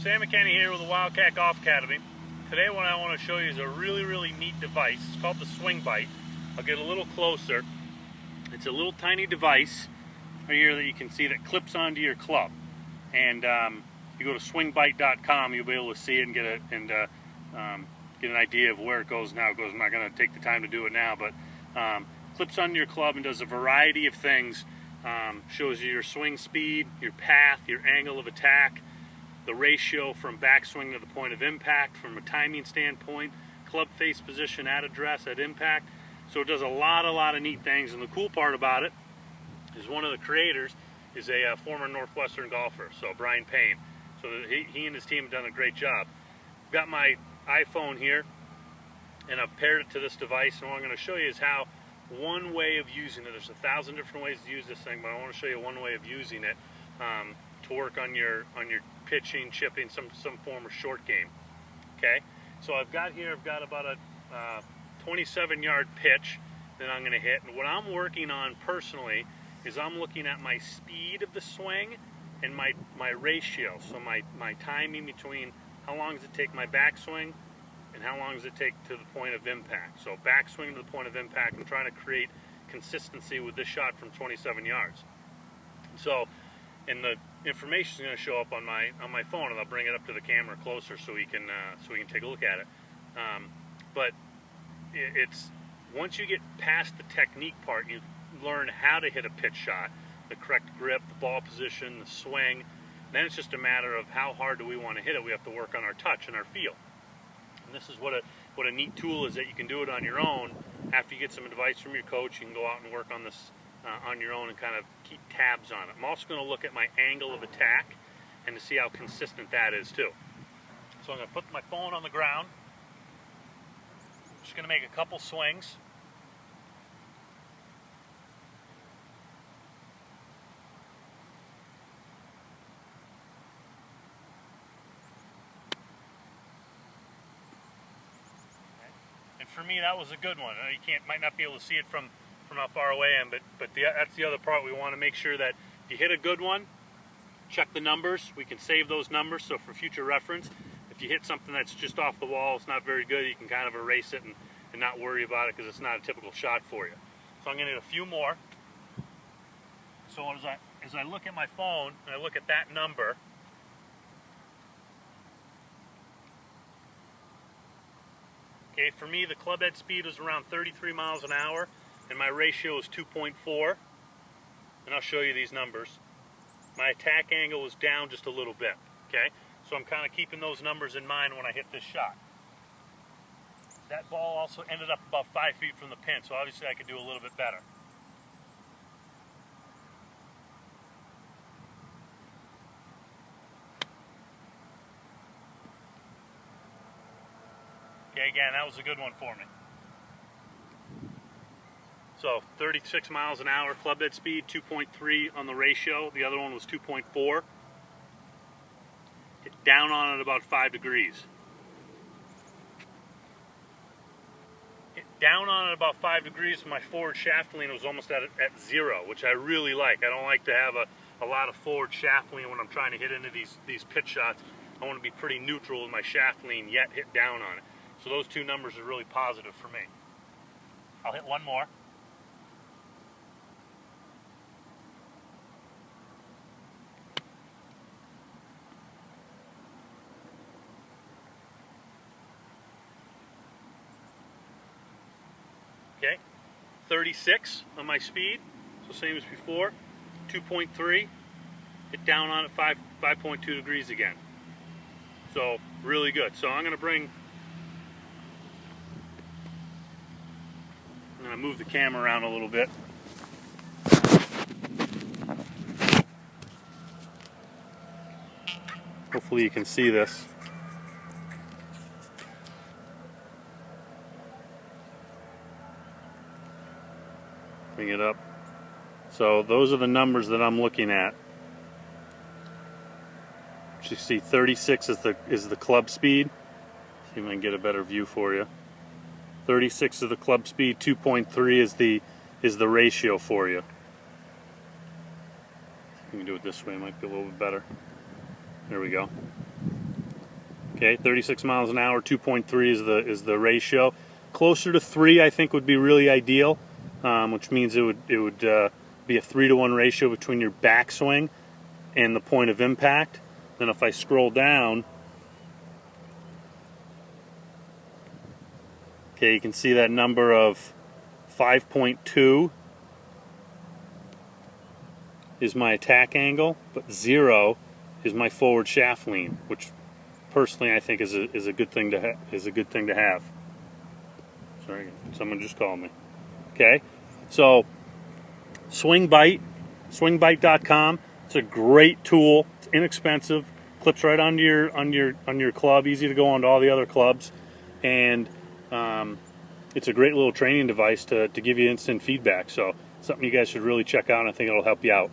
Sam McKenney here with the Wildcat Golf Academy. Today what I want to show you is a really neat device. It's called the Swingbyte. I'll get a little closer. It's a little tiny device right here that you can see that clips onto your club. And you go to swingbyte.com, you'll be able to see it and get an idea of where it goes now. I'm not going to take the time to do it now, but clips onto your club and does a variety of things. Shows you your swing speed, your path, your angle of attack, the ratio from backswing to the point of impact from a timing standpoint, club face position at address, at impact. So it does a lot of neat things, and the cool part about it is one of the creators is a former Northwestern golfer, so Brian Payne. So he and his team have done a great job. I've got my iPhone here, and I've paired it to this device, and what I'm going to show you is how one way of using it. There's 1,000 different ways to use this thing, but I want to show you one way of using it to work on your pitching, chipping, some form of short game. Okay, so I've got about a 27-yard pitch that I'm going to hit, and what I'm working on personally is I'm looking at my speed of the swing and my ratio, so my timing between how long does it take my backswing and how long does it take to the point of impact. So backswing to the point of impact, I'm trying to create consistency with this shot from 27 yards. So, and the information is going to show up on my phone, and I'll bring it up to the camera closer so we can take a look at it. But it's once you get past the technique part, you learn how to hit a pitch shot, the correct grip, the ball position, the swing. Then it's just a matter of how hard do we want to hit it. We have to work on our touch and our feel. And this is what a neat tool is, that you can do it on your own. After you get some advice from your coach, you can go out and work on this on your own and kind of keep tabs on it. I'm also going to look at my angle of attack and to see how consistent that is too. So I'm going to put my phone on the ground. I'm just going to make a couple swings. For me, that was a good one. You might not be able to see it from how far away I am, but that's the other part. We want to make sure that if you hit a good one, check the numbers. We can save those numbers, so for future reference, if you hit something that's just off the wall, it's not very good, you can kind of erase it and not worry about it because it's not a typical shot for you. So I'm going to hit a few more. So as I look at my phone and I look at that number, okay, for me, the club head speed was around 33 miles an hour, and my ratio is 2.4. And I'll show you these numbers. My attack angle was down just a little bit, okay? So I'm kind of keeping those numbers in mind when I hit this shot. That ball also ended up about 5 feet from the pin, so obviously I could do a little bit better. Okay, again, that was a good one for me. So 36 miles an hour club head speed, 2.3 on the ratio. The other one was 2.4. Hit down on it about 5 degrees. Hit down on it about 5 degrees. My forward shaft lean was almost at 0, which I really like. I don't like to have a lot of forward shaft lean when I'm trying to hit into these pitch shots. I want to be pretty neutral with my shaft lean, yet hit down on it. So those two numbers are really positive for me. I'll hit one more. Okay, 36 on my speed, so same as before, 2.3, hit down on it 5.2 degrees again. So really good. So I'm going to move the camera around a little bit. Hopefully you can see this. Bring it up. So those are the numbers that I'm looking at. You see 36 is the club speed. See if I can get a better view for you. 36 is the club speed, 2.3 is the ratio for you. You can do it this way, it might be a little bit better. There we go. Okay, 36 miles an hour, 2.3 is the ratio. Closer to 3, I think, would be really ideal, which means it would be a 3-to-1 ratio between your backswing and the point of impact. Then if I scroll down, okay, you can see that number of 5.2 is my attack angle, but 0 is my forward shaft lean, which personally I think is a good thing to have. Sorry, someone just called me. Okay, so Swingbyte, swingbyte.com. It's a great tool. It's inexpensive. Clips right onto your club. Easy to go onto all the other clubs, and it's a great little training device to give you instant feedback. So something you guys should really check out, and I think it'll help you out.